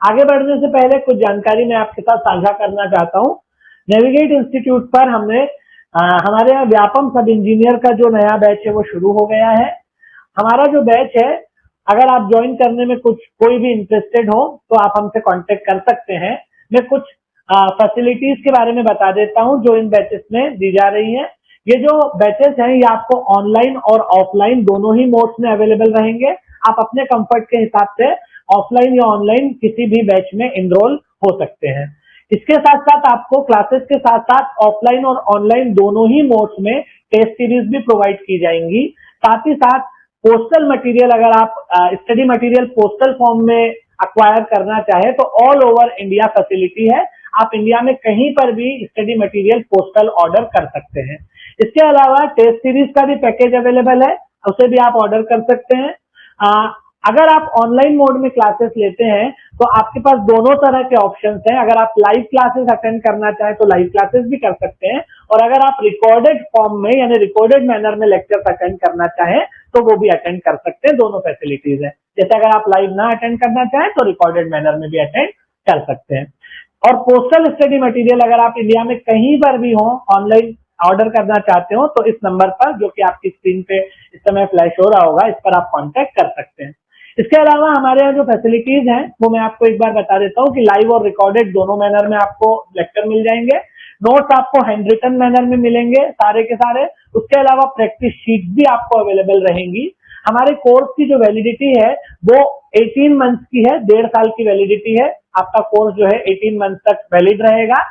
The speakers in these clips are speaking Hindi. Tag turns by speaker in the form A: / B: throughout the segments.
A: आगे बढ़ने से पहले कुछ जानकारी मैं आपके साथ साझा करना चाहता हूँ। नेविगेट इंस्टीट्यूट पर हमने हमारे यहाँ व्यापम सब इंजीनियर का जो नया बैच है वो शुरू हो गया है। हमारा जो बैच है, अगर आप ज्वाइन करने में कोई भी इंटरेस्टेड हो तो आप हमसे कांटेक्ट कर सकते हैं। मैं कुछ फैसिलिटीज के बारे में बता देता हूं जो इन बैचेस में दी जा रही है। ये जो बैचेस हैं ये आपको ऑनलाइन और ऑफलाइन दोनों ही मोड्स में अवेलेबल रहेंगे। आप अपने कंफर्ट के हिसाब से ऑफलाइन या ऑनलाइन किसी भी बैच में इनरोल हो सकते हैं। इसके साथ साथ आपको क्लासेस के साथ साथ ऑफलाइन और ऑनलाइन दोनों ही मोड्स में टेस्ट सीरीज भी प्रोवाइड की जाएंगी। साथ ही साथ पोस्टल मटेरियल, अगर आप स्टडी मटेरियल पोस्टल फॉर्म में अक्वायर करना चाहे तो ऑल ओवर इंडिया फैसिलिटी है। आप इंडिया में कहीं पर भी स्टडी मटेरियल पोस्टल ऑर्डर कर सकते हैं। इसके अलावा टेस्ट सीरीज का भी पैकेज अवेलेबल है, उसे भी आप ऑर्डर कर सकते हैं। अगर आप ऑनलाइन मोड में क्लासेस लेते हैं तो आपके पास दोनों तरह के ऑप्शंस हैं। अगर आप लाइव क्लासेस अटेंड करना चाहें तो लाइव क्लासेस भी कर सकते हैं, और अगर आप रिकॉर्डेड फॉर्म में यानी रिकॉर्डेड मैनर में लेक्चर्स अटेंड करना चाहें तो वो भी अटेंड कर सकते हैं। दोनों फैसिलिटीज है। जैसे अगर आप लाइव ना अटेंड करना चाहें तो रिकॉर्डेड मैनर में भी अटेंड कर सकते हैं। और पोस्टल स्टडी मटेरियल अगर आप इंडिया में कहीं पर भी हो ऑनलाइन ऑर्डर करना चाहते हो तो इस नंबर पर, जो कि आपकी स्क्रीन पे इस समय फ्लैश हो रहा होगा, इस पर आप कांटेक्ट कर सकते हैं। इसके अलावा हमारे यहाँ जो फैसिलिटीज हैं वो मैं आपको एक बार बता देता हूँ कि लाइव और रिकॉर्डेड दोनों मैनर में आपको लेक्चर मिल जाएंगे। नोट्स आपको हैंड रिटन मैनर में मिलेंगे सारे के सारे। उसके अलावा प्रैक्टिस शीट भी आपको अवेलेबल रहेंगी। हमारे कोर्स की जो वैलिडिटी है वो 18 मंथ्स की है, 1.5 साल की वैलिडिटी है। आपका कोर्स जो है 18 मंथ तक वैलिड रहेगा।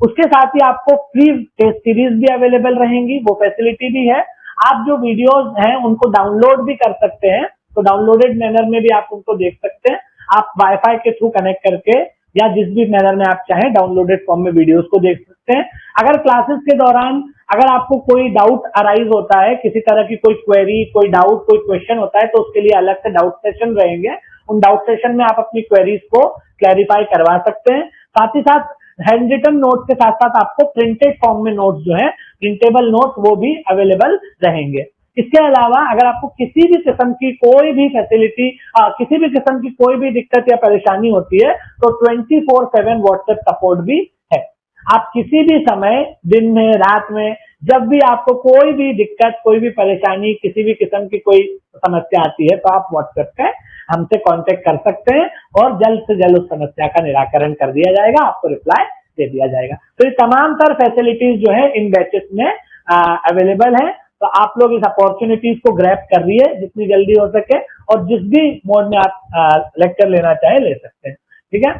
A: उसके साथ ही आपको फ्री टेस्ट सीरीज भी अवेलेबल रहेंगी, वो फैसिलिटी भी है। आप जो वीडियोस हैं उनको डाउनलोड भी कर सकते हैं, तो डाउनलोडेड मैनर में भी आप उनको देख सकते हैं। आप वाईफाई के थ्रू कनेक्ट करके या जिस भी मैनर में आप चाहें डाउनलोडेड फॉर्म में वीडियोस को देख सकते हैं। अगर क्लासेस के दौरान अगर आपको कोई डाउट अराइज होता है, किसी तरह की कोई क्वेरी, कोई डाउट, कोई क्वेश्चन होता है, तो उसके लिए अलग से डाउट सेशन रहेंगे। उन डाउट सेशन में आप अपनी क्वेरीज को क्लैरिफाई करवा सकते हैं। साथ ही साथ हैंड रिटन नोट्स के साथ साथ आपको प्रिंटेड फॉर्म में नोट्स जो है, प्रिंटेबल नोट्स, वो भी अवेलेबल रहेंगे। इसके अलावा अगर आपको किसी भी किस्म की कोई भी फैसिलिटी, किसी भी किस्म की कोई भी दिक्कत या परेशानी होती है तो 24/7 व्हाट्सएप सपोर्ट भी है। आप किसी भी समय, दिन में, रात में, जब भी आपको कोई भी दिक्कत, कोई भी परेशानी, किसी भी किस्म की कोई समस्या आती है तो आप व्हाट्सएप पे हमसे कांटेक्ट कर सकते हैं और जल्द से जल्द उस समस्या का निराकरण कर दिया जाएगा, आपको रिप्लाई दे दिया जाएगा। तो ये तमाम तर फैसिलिटीज जो है इन बैचेस में अवेलेबल है। तो आप लोग इस अपॉर्चुनिटीज को ग्रैब कर रही है जितनी जल्दी हो सके, और जिस भी मोड में आप लेक्चर लेना चाहे ले सकते हैं। ठीक है।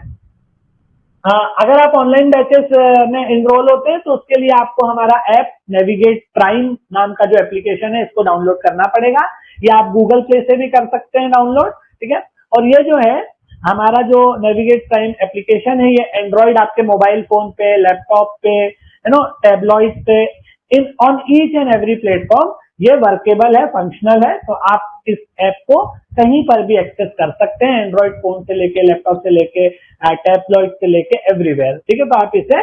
A: अगर आप ऑनलाइन बैचेस में इनरोल होते हैं तो उसके लिए आपको हमारा ऐप नेविगेट प्राइम नाम का जो एप्लीकेशन है इसको डाउनलोड करना पड़ेगा। ये आप गूगल प्ले से भी कर सकते हैं डाउनलोड। ठीक है। और ये जो है हमारा जो नेविगेट प्राइम एप्लीकेशन है ये एंड्रॉइड आपके मोबाइल फोन पे, लैपटॉप पे, टैबलॉइड पे, in on each and every platform ये वर्केबल है, फंक्शनल है। तो आप इस ऐप को कहीं पर भी एक्सेस कर सकते हैं, एंड्रॉइड फोन से लेके, लैपटॉप से लेके, टैबलॉइड से लेके, एवरीवेयर। ठीक है। तो आप इसे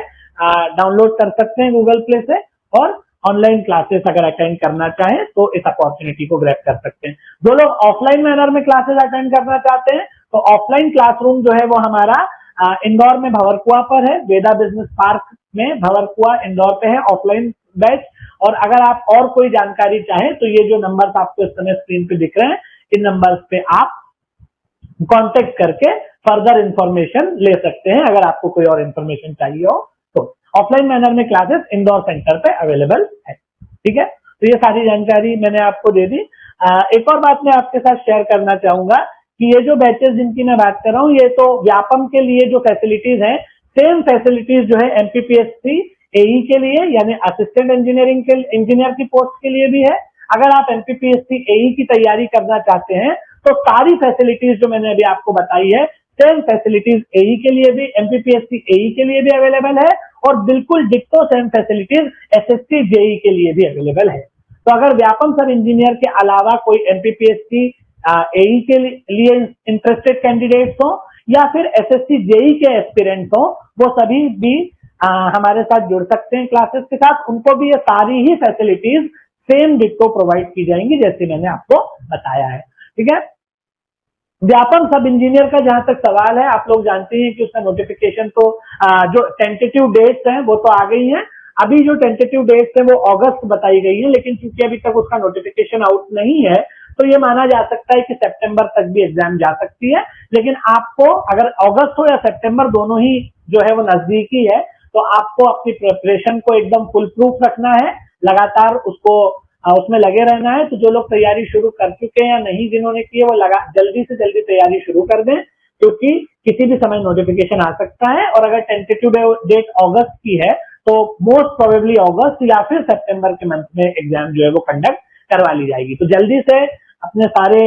A: डाउनलोड कर सकते हैं गूगल प्ले से, और ऑनलाइन क्लासेस अगर अटेंड करना चाहें तो इस अपॉर्चुनिटी को ग्रैब कर सकते हैं। जो लोग ऑफलाइन मैनर में क्लासेस अटेंड करना चाहते हैं तो ऑफलाइन क्लासरूम जो है वो हमारा इंदौर में भंवरकुआ पर है, वेदा बिजनेस पार्क में भंवरकुआ इंदौर पे है ऑफलाइन बैच। और अगर आप और कोई जानकारी चाहें तो ये जो नंबर्स आपको इस समय स्क्रीन पे दिख रहे हैं, इन नंबर्स पे आप कांटेक्ट करके फर्दर इंफॉर्मेशन ले सकते हैं अगर आपको कोई और इंफॉर्मेशन चाहिए हो तो। ऑफलाइन मैनर में क्लासेस इंदौर सेंटर पे अवेलेबल है। ठीक है। तो ये सारी जानकारी मैंने आपको दे दी। एक और बात मैं आपके साथ शेयर करना चाहूंगा कि ये जो बैचेस जिनकी मैं बात कर रहा हूँ, ये तो व्यापम के लिए जो फैसिलिटीज हैं, सेम फैसिलिटीज जो है एमपीपीएससी एई के लिए यानी असिस्टेंट इंजीनियरिंग के इंजीनियर की पोस्ट के लिए भी है। अगर आप एमपीपीएससी एई की तैयारी करना चाहते हैं तो सारी फैसिलिटीज जो मैंने अभी आपको बताई है, सेम फैसिलिटीज एई के लिए भी, एमपीपीएससी एई के लिए भी अवेलेबल है, और बिल्कुल डिक्टो सेम फैसिलिटीज एसएससी जेई के लिए भी अवेलेबल है। तो अगर व्यापम सब इंजीनियर के अलावा कोई एमपीपीएससी एई के लिए इंटरेस्टेड कैंडिडेट्स हो या फिर एसएससी जेई के एस्पिरेंट्स हो, वो सभी भी हमारे साथ जुड़ सकते हैं क्लासेस के साथ। उनको भी ये सारी ही फैसिलिटीज सेम डिक्टो प्रोवाइड की जाएंगी जैसे मैंने आपको बताया है। ठीक है। व्यापम सब इंजीनियर का जहां तक सवाल है, आप लोग जानते हैं कि उसका नोटिफिकेशन तो जो टेंटेटिव डेट्स हैं वो तो आ गई हैं। अभी जो टेंटेटिव डेट्स हैं वो अगस्त बताई गई है, लेकिन चूंकि अभी तक उसका नोटिफिकेशन आउट नहीं है तो ये माना जा सकता है कि सितंबर तक भी एग्जाम जा सकती है। लेकिन आपको अगर अगस्त हो या सितंबर दोनों ही जो है वो नजदीकी है, तो आपको अपनी प्रिपरेशन को एकदम फुल प्रूफ रखना है, लगातार उसको उसमें लगे रहना है। तो जो लोग तैयारी शुरू कर चुके हैं या नहीं जिन्होंने की है वो लगा जल्दी से जल्दी तैयारी शुरू कर दें, क्योंकि किसी भी समय नोटिफिकेशन आ सकता है। और अगर टेंटेटिव डेट अगस्त की है तो मोस्ट प्रोबेबली अगस्त या फिर सितंबर के मंथ में एग्जाम जो है वो कंडक्ट करवा ली जाएगी। तो जल्दी से अपने सारे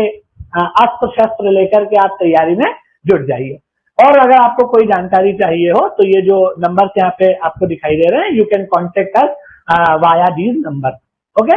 A: अस्त्र शस्त्र लेकर के आप तैयारी में जुट जाइए। और अगर आपको कोई जानकारी चाहिए हो तो ये जो नंबर यहाँ पे आपको दिखाई दे रहे हैं, you can contact us via these number. Okay.